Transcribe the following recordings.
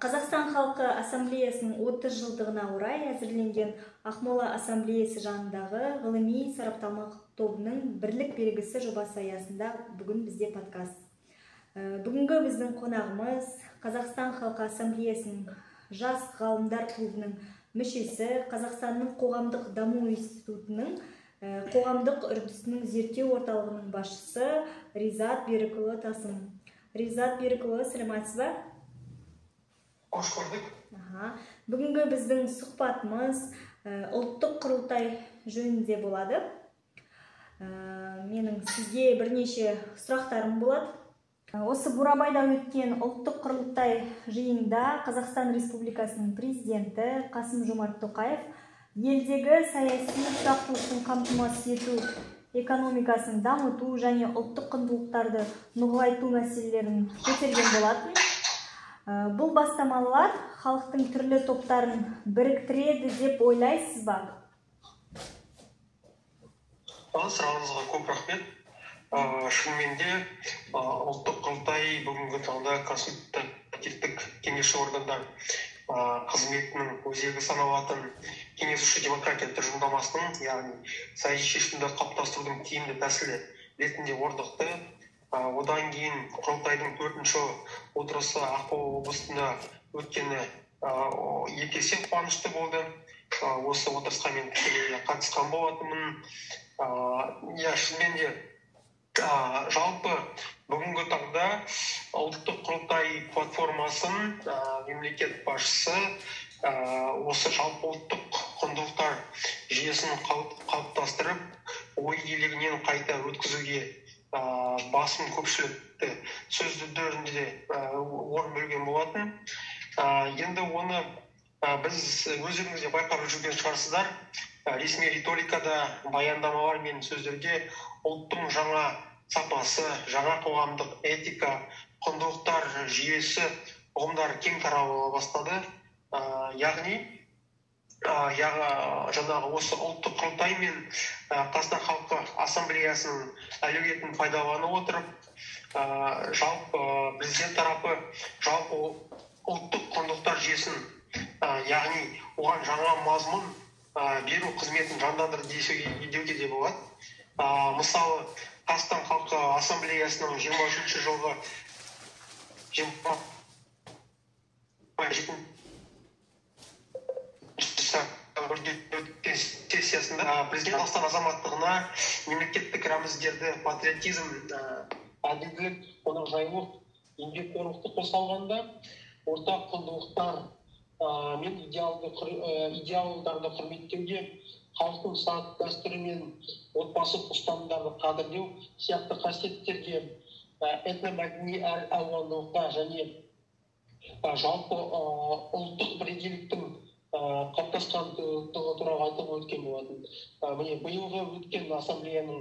Қазақстан халқы ассамблеясының 30 жылдығына орай әзірленген Ақмола ассамблеясы жанындағы ғылыми сараптамалық тобының бірлік белгісі жобасы аясында бүгін бізде подкаст. Бүгінгі біздің қонағымыз Қазақстан халқы ассамблеясының жас ғалымдар клубының мүшесі, Қазақстанның қоғамдық даму институтының қоғамдық үрдісінің зерттеу орталығының басшысы Ризат Берікұлы Тасым. Ризат Берікұлы, сәлеметсіз бе? Қош көрдік. Бүгінгі біздің сұхбатымыз ұлттық құрылтай жөнінде болады. Менің сізге бірнеше сұрақтарым болады. Осы Бурабайда өткен ұлттық құрылтай жиында Қазақстан Республикасының президенті Қасым-Жомарт Тоқаев елдегі саяси тұрақтылықтың қамтамасыз ету, экономикасын дамыту және ұлттық құндылықтарды нығайту мәселелерін көтерген болатын. Бұл бастамалар халықтың түрлі топтарын біріктіреді деп ойлайсыз ба? Сұрағыңызға көп рахмет. Шынымен де ұлттық құрылтай бүгінгі таңда консультативтік кеңесші органдар қызметінің өзегі саналатын кеңесуші демократия тұжырымдамасының, яғни саяси шешімді қалыптастырудың тиімді тәсілі ретінде орнықты. Одан кейін құрылтайдың 4-ші отырысы Ақмола облысында өткені екі есе қуанышты болды. Осы отырысқа мен тікелей қатысқан болатынмын. Шынымен де жалпы бүгінгі таңда ұлттық құрылтай платформасын мемлекет басшысы осы жалпы ұлттық құндылықтар жүйесін қалыптастырып, ой елегінен қайта өткізуге басым көпшілікті сөздерінде орын бөлген болатын. Енді оны біз өздеріңіз де байқап жүрген шығарсыздар. Ресми риторикада баяндамалар мен сөздерге ұлттың жаңа сапасы, жаңа қоғамдық этика, құндылықтар жүйесі ұғымдар кең тарала бастады. Яғни жаңағы осы ұлттық құрылтай мен Қазақстан халқы ассамблеясының әлеуетін пайдалана отырып, жалпы президент тарапы жалпы ұлттық құндылықтар жүйесін, яғни оған жаңа мазмұн беру қызметін жандандырды деуге де болады. Мысалы, Қазақстан халқы ассамблеясының 23 жылғы 27 сессиясында президент Қазақстан азаматтығына мемлекеттік рәміздерді патриотизм, әділдік, қонақжайлылық, еңбекқорлықты қоса алғанда ортақ құндылықтар мен идеалдарды құрметтеуге, халықтың салт дәстүрі мен отбасы ұстанымдарды қадірлеу сияқты қасиеттерге, этномәдени әралуандылыққа және жалпы ұлттық бірегейліктің қалыптасқан туралы айтып өткен болатын. Міне биылғы өткен ассамблеяның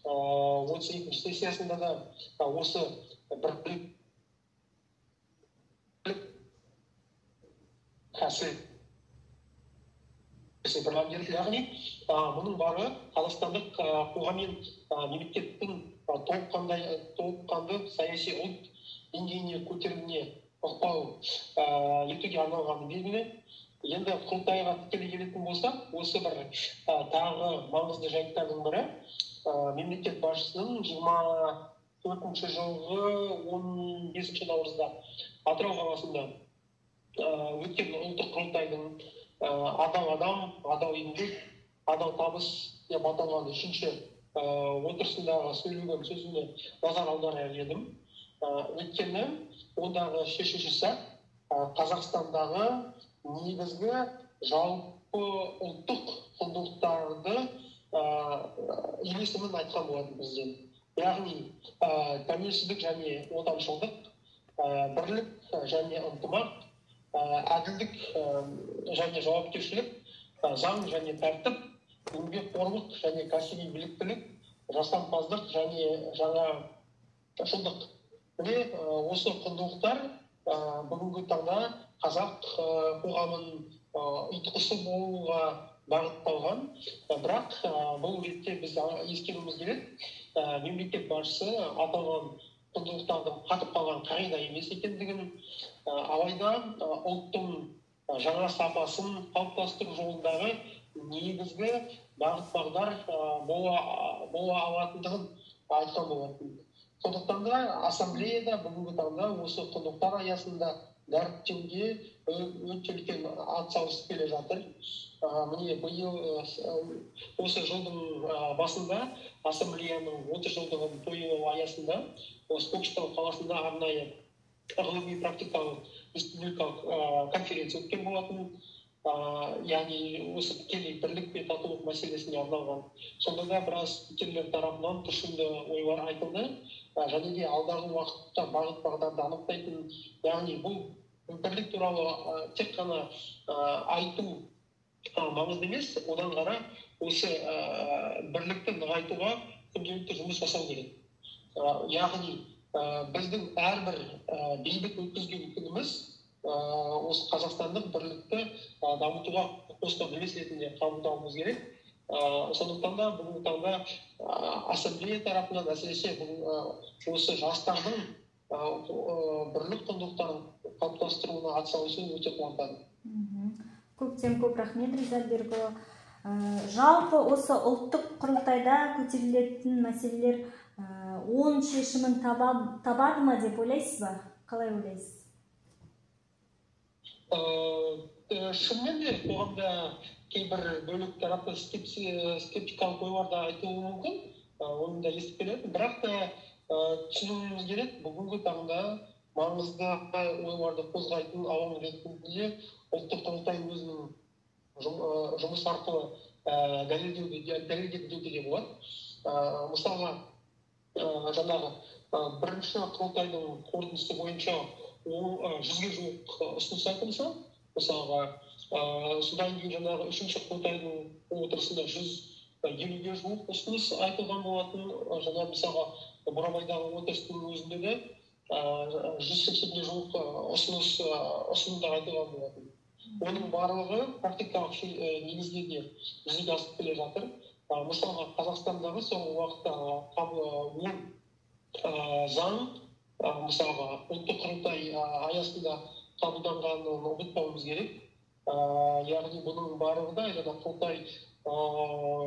32-ші сессиясында да осы бірлік яғни мұның бары қазақстандық қоғам мен мемлекеттің толыққанды саяси ұлт деңгейіне көтерілуіне ықпал етуге арналғаны белгілі. Енді құрылтайға тікелей келетін болсақ, осы бір тағы маңызды жайттардың бірі мемлекет басшысының 24-ші жылғы 15-ші наурызда Атырау қаласында өткен ұлттық құрылтайдың адал адам, адал еңбек, адал табыс деп аталған 3-ші отырысындағы сөйлеген сөзіне назар аударар едім. Өйткені ондағы шешушісі Қазақстандағы негізгі жалпы ұлттық құндылықтарды үйлесімін айтқан болатын президент. Яғни тәуелсіздік және отаншылдық, бірлік және ынтымақ, әділдік және жауапкершілік, заң және тәртіп, еңбекқорлық және кәсіби біліктілік, жасампаздық және жаңашылдық. Міне осы құндылықтар бүгінгі таңда қазақ қоғамын ұйытқысы болуға бағытталған. Бірақ бұл ретте біз ескеруіміз керек. Мемлекет басшысы аталған құндылықтардың қатып қалған қағида емес екендігін, алайда ұлттың жаңа сапасын қалыптастыру жолындағы негізгі бағыт бағдар бола алатындығын айтқан болатын. Сондықтан да ассамблеяда бүгінгі таңда осы құндылықтар аясында дәріптеуге өте үлкен атсалысып келе жатыр. Міне биыл осы жылдың басында ассамблеяның 30 жылдығын тойлау аясында осы Көкшетау қаласында арнайы ғылыми практикалық республикалық конференция өткен болатын. Яғни осы тікелей бірлік пен татулық мәселесіне арналған. Сонда да біраз спикерлер тарапынан тұшымды ойлар айтылды. Және де алдағы уақытта бағыт бағдарды анықтайтын, яғни бұл бірлік туралы тек қана айту маңызды емес, одан қара осы бірлікті нығайтуға күнделікті жұмыс жасау керек. Яғни біздің әрбір бейбіт өткізген күніміз осы қазақстандық бірлікті дамытуға қосқан үлес ретінде қабылдауымыз керек. Сондықтан да бүгінгі таңда ассамблея тарапынан әсіресе осы жастардың бірлік құндылықтарын қалыптастыруына атсалысу өте қуантады. Көптен көп рахмет, Риза Берікұлы. Жалпы осы ұлттық құрылтайда көтерілетін мәселелер оң шешімін табады ма деп ойлайсыз ба? Қалай ойлайсыз? Шынымен де қоғамда кейбір бөлік тарапы скептикалық ойларды айтуы мүмкін, оны да естіп келеді. Бірақ та түсінуіміз керек, бүгінгі таңда маңызды ойларды қозғайтын алаң ретінде ұлттық құрылтай өзінің жұмыс арқылы дәлелдеді деуге де болады. Мысалға, жаңағы бірінші құрылтайдың қорытындысы бойынша 100-ге жуық ұсыныс айтылса, мысалға, содан кейін жаңағы үшінші құрылтайдың отырысында 150-ге жуық ұсыныс айтылған болатын. Жаңа мысалға Бурабайдағы отырыстың өзінде де 180-ге жуық ұсынымдар айтылған болатын. Оның барлығы практикалық негізде де жүзеге асып келе жатыр. Мысалға, Қазақстандағы соңғы уақытта заң, мысалға, ұлттық құрылтай аясында қабылданғанын ұмытпауымыз керек. Яғни бұның барлығы да жаңа құрылтай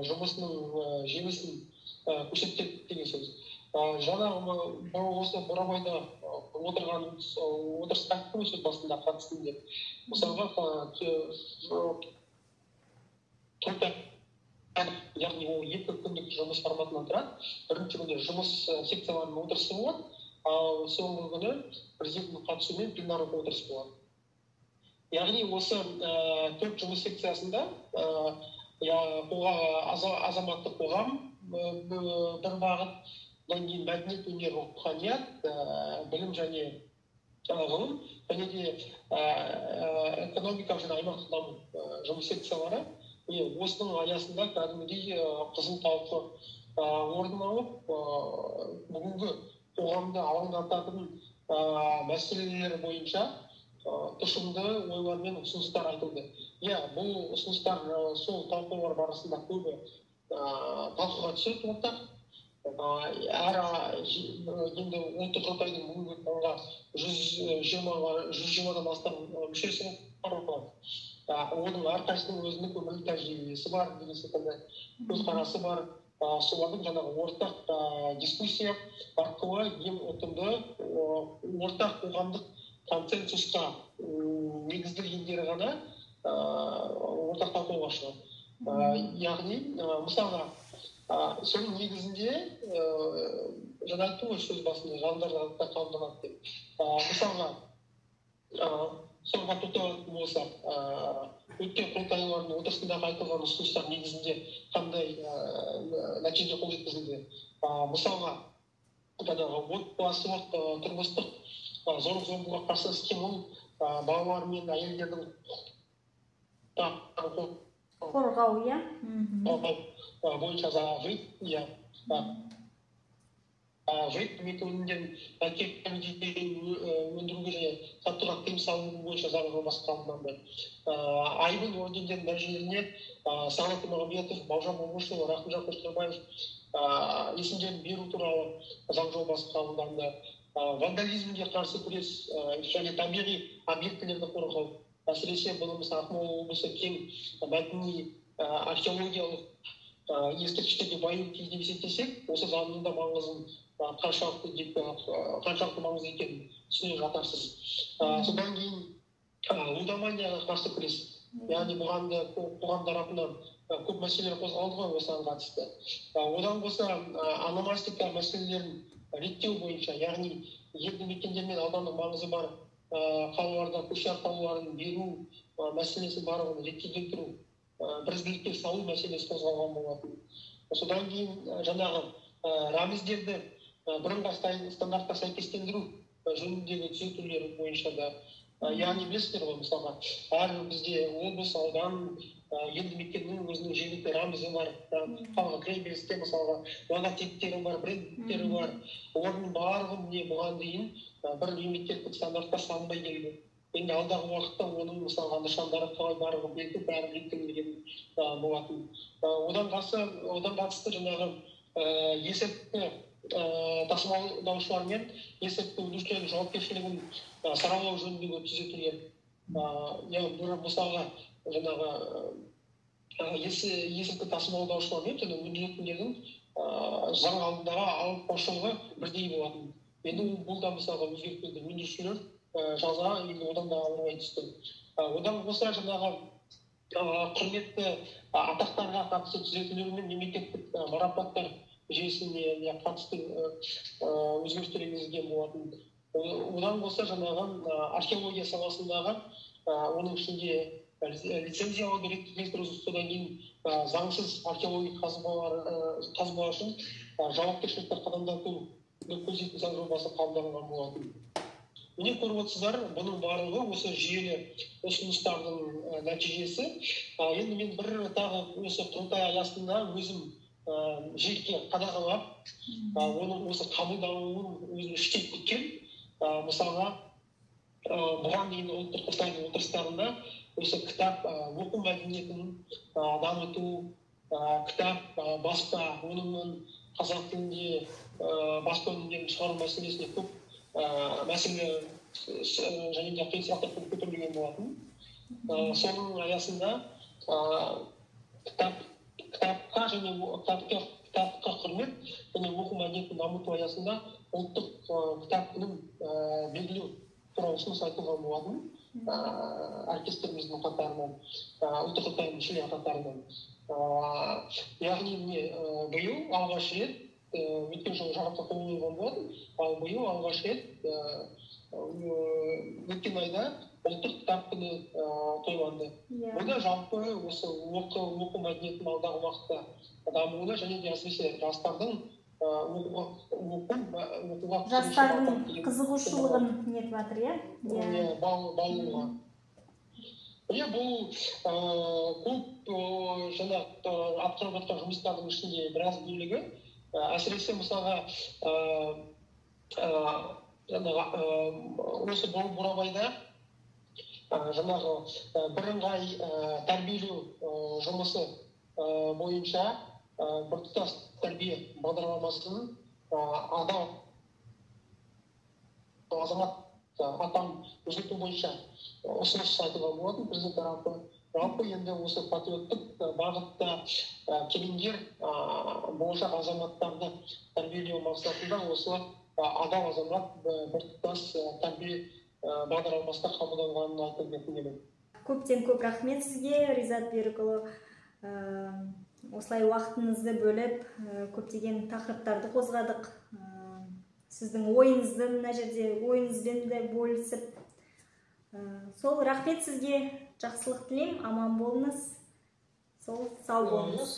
жұмысының жемісін көрсетеді деген сөз. Жаңағы осы Бурабайда отырған отырысқа айттым сөз басында қатыстым деп. Мысалға, яғни ол 2 күндік жұмыс форматынан тұрады. Бірінші күні жұмыс секцияларының отырысы болады, ал соңғы күні президенттің қатысуымен пленарлық отырыс болады. Яғни осы 4 жұмыс секциясында азаматтық қоғам бір бағыт, мәдениет, өнер, руханият, білім және ғылым, және де экономикалық және аймақтық даму жұмыс секциялары. Осының аясында кәдімгідей қызу талқы орын алып, бүгінгі қоғамды алаңдататын мәселелер бойынша тұшымды ойлар мен ұсыныстар айтылды. Бұл ұсыныстар сол талқылаулар барысында көбі талқыға түседі ортақ. Енді ұлттық құрылтайдың бүгінгі таңға 120-дан астам мүшесі бар. Оның әрқайсының өзінің өмірлік тәжірибесі бар, деген секілді көзқарасы бар. Солардың жаңағы ортақ дискуссия арқылы ең ұтымды ортақ қоғамдық консенсусқа негізделгендері ғана ортақ талқылауға шығады. Яғни, мысалға, соның негізінде жаңа айттым ғой сөз басында жандарда қабылданады деп. Мысалға, соңға тоқталатын болсақ, өткен құрылтайлардың отырысында айтылған ұсыныстар негізінде қандай нәтижеге қол жеткізілді. Мысалға, отбасылық, тұрмыстық зорлық-зомбылыққа қарсы іс-қимыл, балалар мен әйелдердің қорғау, бойынша ВИП методымен өндіруге және сатуға тыйым салу бойынша заң жобасы қабылданды. Айбын ордендерінің дәрежелеріне Сағат Имағамбетов, Бауыржан Момышұлы, Рахымжан Қошқарбаев есімдерін беру туралы заң жобасы қабылданды. вандализмге қарсы күрес және табиғи объектілерді қорғау. Әсіресе бұнымыз Ақмола облысы кең мәдени археологиялық ескерткіштерге бай кезде есептесек, осы заңның да маңызын қаншалықты маңызды екенін түсіне жатарсыз. Содан кейін лудоманияға қарсы күрес. Яғни бұған да қоғам тарапынан көп мәселелер қозғалды ғой осыған қатысты. Одан қоса ономастика мәселелерін реттеу бойынша, яғни елді мекендер мен аудандық маңызы бар қалаларда көше атауларын беру мәселесі барлығын ретке келтіру, бірізділікке салу мәселесі қозғалған болатын. Содан кейін жаңағы рәміздерді бірыңғай стандартқа сәйкестендіру жөніндегі түзетулер бойынша да, яғни білесіздер ғой, мысалға әр бізде облыс, аудан, елді мекеннің өзінің жергілікті рәмізі бар, крейбелесте мысалға логотиптері бар, брендтері бар. Олардың барлығы міне бұған дейін бір мемлекеттік стандартқа салынбай келді. Енді алдағы уақытта оның мысалға нышандары қалай барлығы белгілі, бәрі реттелген болатын. Одан қатысты жаңағы есірткі тасымалдаушылар мен есірткі өндірушілердің жауапкершілігін саралау жөніндегі түзетулер. Яғни мысалға жаңағы есірткі тасымалдаушылар мен және өндіретіндердің заң алдындағы ауыртпашылығы бірдей болатын. Енді бұл да мысалға өзгертілді. Өндірушілер жаза енді одан да ауырмай түсті. Одан қоса жаңағы құрметті атақтарға қатысты түзетулер мен мемлекеттік марапаттар жүйесіне қатысты өзгерістер енгізілген болатын. Одан қоса жаңағы археология саласындағы оның ішінде лицензиялауды ретке келтіру, содан кейін заңсыз археологиялық қазбалар үшін жауапкершілікті қатаңдату көздейтін заң жобасы қабылданған болатын. Міне көріп отырсыздар, бұның барлығы осы жүйелі ұсыныстардың нәтижесі. Енді мен бір тағы осы құрылтай аясында өзім жеке қадағалап, оның осы қабылдануын өзім іштей күткен. Мысалға, бұған дейін ұлттық қоғамдық отырыстарында осы кітап оқу мәдениетін дамыту, кітап баспа, онымен қазақ тілінде баспа өнімдерін шығару мәселесіне көп мәселе және де қиын сұрақтар көтерілген болатын. Соның аясында кітапқа құрмет және оқу мәдениетін дамыту аясында ұлттық кітап күнін белгілеу туралы ұсыныс айтылған болатын әріптестеріміздің қатарынан, ұлттық қоғам мүшелері қатарынан. Яғни биыл алғаш рет, өткен жылы жарыққа қойылған болатын, ал биыл алғаш рет өткен айда ұлттық кітап күні тойланды. Бұда жалпы осы оқу мәдениетін алдағы уақытта дамуына және де әсіресе жастардың жастардың қызығушылығын нетіп жатыр, иә? Балуға. Бұл көп атқарып жатқан жұмыстардың ішінде біраз бөлігі. Әсіресе мысалға осы Бурабайда жаңағы бірыңғай тәрбиелеу жұмысы бойынша біртұтас тәрбие бағдарламасының адал азамат атағын өзгерту бойынша ұсыныс айтылған болатын президент тарапы. Жалпы енді осы патриоттық бағытта келіндер болашақ азаматтарды тәрбиелеу мақсатында осы адал азамат біртұтас тәрбие бағдарламасында қабылданғанын айтып өтінемін. Көптен көп рахмет сізге, Ризат Берікұлы. Осылай уақытыңызды бөліп, көптеген тақырыптарды қозғадық. Сіздің ойыңызды мына жерде ойыңызбен де бөлісіп. Сол рахмет сізге, жақсылық тілеймін, аман болыңыз. Сол сау болыңыз.